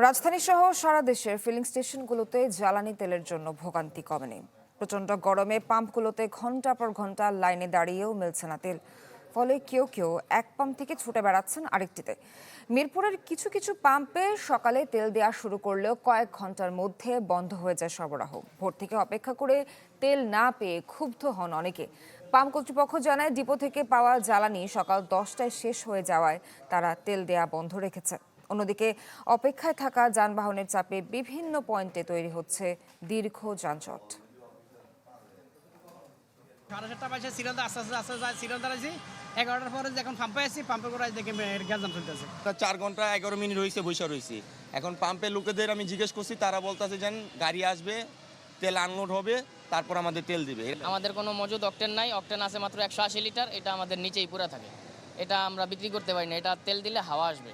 রাজধানী সহ সারা দেশের ফিলিং স্টেশনগুলোতে জ্বালানি তেলের জন্য ভোগান্তি কমেনি। প্রচণ্ড গরমে পাম্পগুলোতে ঘন্টা পর ঘন্টা লাইনে দাঁড়িয়েও মিলছে না তেল। ফলে কেউ কেউ এক পাম্প থেকে ছুটে বেড়াচ্ছেন আরেকটিতে। মিরপুরের কিছু কিছু পাম্পে সকালে তেল দেওয়া শুরু করলেও কয়েক ঘন্টার মধ্যে বন্ধ হয়ে যায় সরবরাহ। ভোর থেকে অপেক্ষা করে তেল না পেয়ে ক্ষুব্ধ হন অনেকে। পাম্প কর্তৃপক্ষ জানায়, ডিপো থেকে পাওয়া জ্বালানি সকাল 10টায় শেষ হয়ে যাওয়ায় তারা তেল দেয়া বন্ধ রেখেছে। অন্যদিকে অপেক্ষায় থাকা যানবাহনের চাপে বিভিন্ন পয়েন্টে তৈরি হচ্ছে দীর্ঘ যানজট। 7:30 বাজে সিরিয়াল আস্তে আস্তে সিরিয়াল দাঁড়াইছি। 11টার পরে যখন পাম্পে আসছি, পাম্পে করে দেখে গ্যাস চলতেছে। 4 ঘন্টা 11 মিনিট হয়েছে বসে রয়েছি। এখন পাম্পের লোকেদের আমি জিজ্ঞেস করছি, তারা বলতেছে যেন গাড়ি আসবে, তেল আনলোড হবে, তারপর আমাদের তেল দিবে। আমাদের কোনো মজুদ অকটেন নাই, অকটেন আছে মাত্র 180 লিটার। এটা আমাদের নিচেই পুরা থাকে, এটা আমরা বিক্রি করতে পারি না। এটা তেল দিলে হাওয়া আসবে।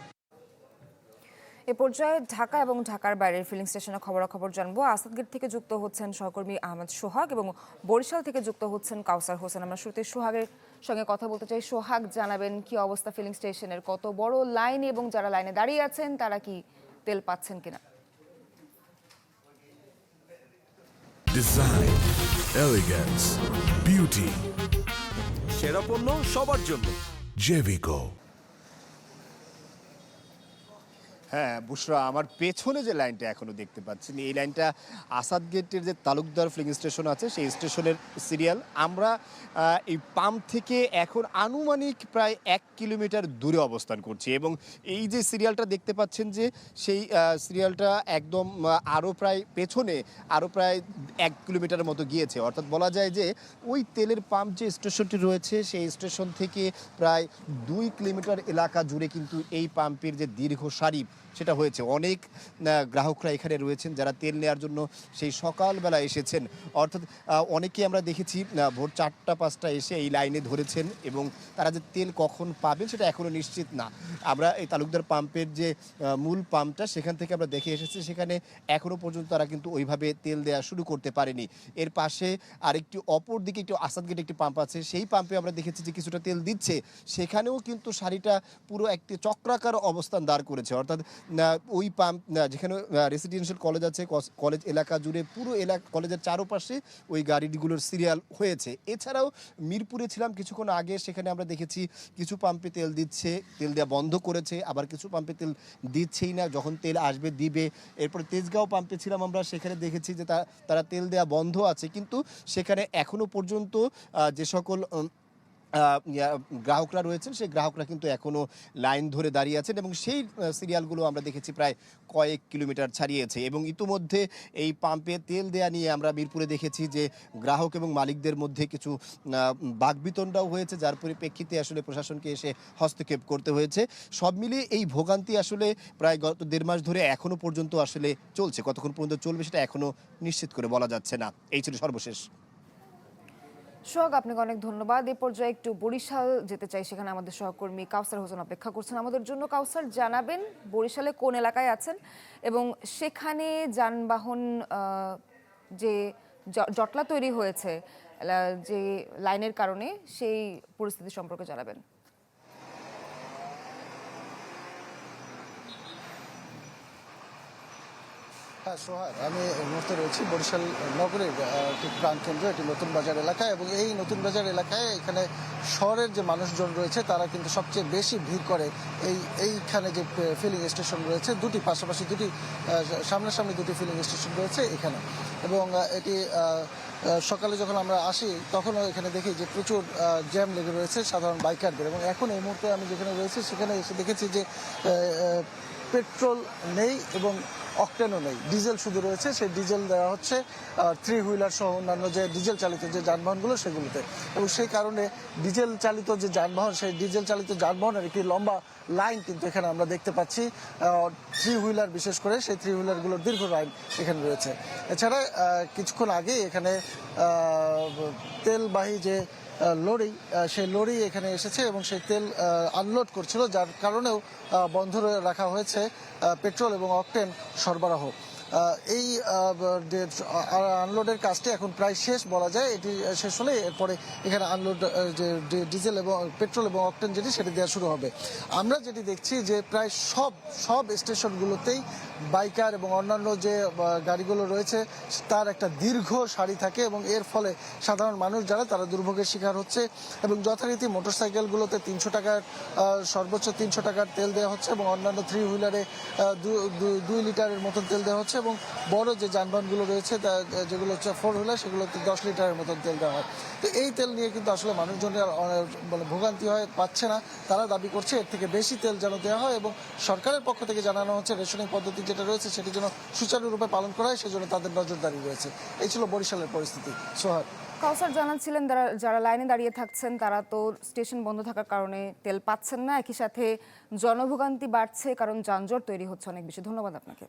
এ পর্যায়ে ঢাকা এবং ঢাকার বাইরের ফিলিং স্টেশনের খবরাখবর জানবো। আসাদগেট থেকে যুক্ত হচ্ছেন সহকর্মী আহমেদ সোহাগ এবং বরিশাল থেকে যুক্ত হচ্ছেন কাউসার হোসেন। আমরা শুরুতে সোহাগের সঙ্গে কথা বলতে চাই। সোহাগ, জানাবেন কি অবস্থা ফিলিং স্টেশনের, কত বড় লাইন এবং যারা লাইনে দাঁড়িয়ে আছেন তারা কি তেল পাচ্ছেন কিনা? ডিজাইন, এলিগেন্স, বিউটি, সেরা পণ্য সবার জন্য জেভিকো। হ্যাঁ বুশরা, আমার পেছনে যে লাইনটা এখনো দেখতে পাচ্ছেন, এই লাইনটা আসাদ গেটের যে তালুকদার ফিলিং স্টেশন আছে সেই স্টেশনের সিরিয়াল। আমরা এই পাম্প থেকে এখন আনুমানিক প্রায় 1 কিলোমিটার দূরে অবস্থান করছি এবং এই যে সিরিয়ালটা দেখতে পাচ্ছেন যে সেই সিরিয়ালটা একদম আরও প্রায় পেছনে আরও প্রায় 1 কিলোমিটারের মতো গিয়েছে। অর্থাৎ বলা যায় যে ওই তেলের পাম্প যে স্টেশনটি রয়েছে সেই স্টেশন থেকে প্রায় 2 কিলোমিটার এলাকা জুড়ে কিন্তু এই পাম্পের যে দীর্ঘ সারি সেটা হয়েছে। অনেক গ্রাহকরা এখানে রয়েছেন যারা তেল নেওয়ার জন্য সেই সকালবেলা এসেছেন। অর্থাৎ অনেকেই আমরা দেখেছি ভোর 4টা-5টা এসে এই লাইনে ধরেছেন এবং তারা যে তেল কখন পাবেন সেটা এখনও নিশ্চিত না। আমরা এই তালুকদার পাম্পের যে মূল পাম্পটা সেখান থেকে আমরা দেখে এসেছি, সেখানে এখনও পর্যন্ত তারা কিন্তু ওইভাবে তেল দেওয়া শুরু করতে পারেনি। এর পাশে আরেকটি অপর দিকে একটি আসাদ গেটে একটি পাম্প আছে, সেই পাম্পে আমরা দেখেছি যে কিছুটা তেল দিচ্ছে, সেখানেও কিন্তু সারিটা পুরো একটি চক্রাকার অবস্থান দাঁড় করেছে। অর্থাৎ ওই পাম্প যেখানে রেসিডেন্সিয়াল কলেজ আছে, কলেজ এলাকা জুড়ে পুরো কলেজের চারপাশে ওই গাড়িগুলোর সিরিয়াল হয়েছে। এছাড়াও মিরপুরে ছিলাম কিছুক্ষণ আগে, সেখানে আমরা দেখেছি কিছু পাম্পে তেল দিচ্ছে, তেল দেওয়া বন্ধ করেছে, আবার কিছু পাম্পে তেল দিচ্ছেই না, যখন তেল আসবে দিবে। এরপরে তেজগাঁও পাম্পে ছিলাম আমরা, সেখানে দেখেছি যে তারা তেল দেওয়া বন্ধ আছে, কিন্তু সেখানে এখনও পর্যন্ত যে সকল গ্রাহকরা রয়েছেন সেই গ্রাহকরা কিন্তু এখনও লাইন ধরে দাঁড়িয়ে আছেন এবং সেই সিরিয়ালগুলো আমরা দেখেছি প্রায় কয়েক কিলোমিটার ছাড়িয়েছে। এবং ইতিমধ্যে এই পাম্পে তেল দেয়া নিয়ে আমরা মিরপুরে দেখেছি যে গ্রাহক এবং মালিকদের মধ্যে কিছু বাকবিতণ্ডাও হয়েছে, যার পরিপ্রেক্ষিতে আসলে প্রশাসনকে এসে হস্তক্ষেপ করতে হয়েছে। সব মিলিয়ে এই ভোগান্তি আসলে প্রায় গত 1.5 মাস ধরে এখনও পর্যন্ত আসলে চলছে। কতক্ষণ পর্যন্ত চলবে সেটা এখনও নিশ্চিত করে বলা যাচ্ছে না। এই ছিল সর্বশেষ। সোহাগ, আপনাকে অনেক ধন্যবাদ। এই পর্যায়ে একটু বরিশাল যেতে চাই, সেখানে আমাদের সহকর্মী কাউসার হোসেন অপেক্ষা করছেন আমাদের জন্য। কাউসার, জানাবেন বরিশালে কোন এলাকায় আছেন এবং সেখানে যানবাহন যে জটলা তৈরি হয়েছে যে লাইনের কারণে, সেই পরিস্থিতি সম্পর্কে জানাবেন। হ্যাঁ সোহাগ, আমি এই মুহূর্তে রয়েছি বরিশাল নগরের একটি প্রাণকেন্দ্র, একটি নতুন বাজার এলাকায়। এবং এই নতুন বাজার এলাকায় এখানে শহরের যে মানুষজন রয়েছে তারা কিন্তু সবচেয়ে বেশি ভিড় করে এইখানে যে ফিলিং স্টেশন রয়েছে, দুটি পাশাপাশি দুটি সামনাসামনি দুটি ফিলিং স্টেশন রয়েছে এখানে। এবং এটি সকালে যখন আমরা আসি তখনও এখানে দেখি যে প্রচুর জ্যাম লেগে রয়েছে সাধারণ বাইকারদের। এবং এখন এই মুহূর্তে আমি যেখানে রয়েছি সেখানে এসে দেখেছি যে পেট্রোল নেই এবং অকটেনও নেই, ডিজেল শুধু রয়েছে। সেই ডিজেল দেওয়া হচ্ছে 3 হুইলার সহ অন্যান্য যে ডিজেল চালিত যে যানবাহনগুলো সেগুলোতে। এবং সেই কারণে ডিজেল চালিত যে যানবাহন, সেই ডিজেল চালিত যানবাহনের একটি লম্বা লাইন কিন্তু এখানে আমরা দেখতে পাচ্ছি। 3 হুইলার বিশেষ করে সেই 3 হুইলারগুলোর দীর্ঘ লাইন এখানে রয়েছে। এছাড়া কিছুক্ষণ আগে এখানে তেলবাহী যে লরি, সেই লরি এখানে এসেছে এবং সেই তেল আনলোড করছিল, যার কারণেও বন্ধ রাখা হয়েছে পেট্রোল এবং অকটেন সরবরাহ। এই আনলোডের কাজটি এখন প্রায় শেষ বলা যায়। এটি শেষ হলে এরপরে এখানে আনলোড যে ডিজেল এবং পেট্রোল এবং অকটেন যেটি সেটি দেওয়া শুরু হবে। আমরা যেটি দেখছি যে প্রায় সব স্টেশনগুলোতেই বাইকার এবং অন্যান্য যে গাড়িগুলো রয়েছে তার একটা দীর্ঘ সারি থাকে এবং এর ফলে সাধারণ মানুষ যারা তারা দুর্ভোগের শিকার হচ্ছে এবং যথারীতি মোটরসাইকেলগুলোতে 300 টাকার সর্বোচ্চ 300 টাকার তেল দেওয়া হচ্ছে এবং অন্যান্য 3 হুইলারে 2 লিটারের মতন তেল দেওয়া হচ্ছে এবং বড় যে যানবাহনগুলো রয়েছে যেগুলো হচ্ছে 4 হুইলার সেগুলোতে 10 লিটারের মতন তেল দেওয়া হয়। তো এই তেল নিয়ে কিন্তু আসলে মানুষজনের মানে ভোগান্তি হয় পাচ্ছে না, তারা দাবি করছে এর থেকে বেশি তেল যেন দেওয়া হয় এবং সরকারের পক্ষ থেকে জানানো হচ্ছে রেশনিং পদ্ধতি যেটা রয়েছে সেটি যেন সুচারুরূপে পালন করা হয়, সেজন্য তাদের নজরদারি রয়েছে। এই ছিল বরিশালের পরিস্থিতি। সোহাগ। কাউসার জানাচ্ছিলেন যারা লাইনে দাঁড়িয়ে থাকছেন তারা তো স্টেশন বন্ধ থাকার কারণে তেল পাচ্ছেন না, একই সাথে জনভোগান্তি বাড়ছে কারণ যানজট তৈরি হচ্ছে অনেক বেশি। ধন্যবাদ আপনাকে।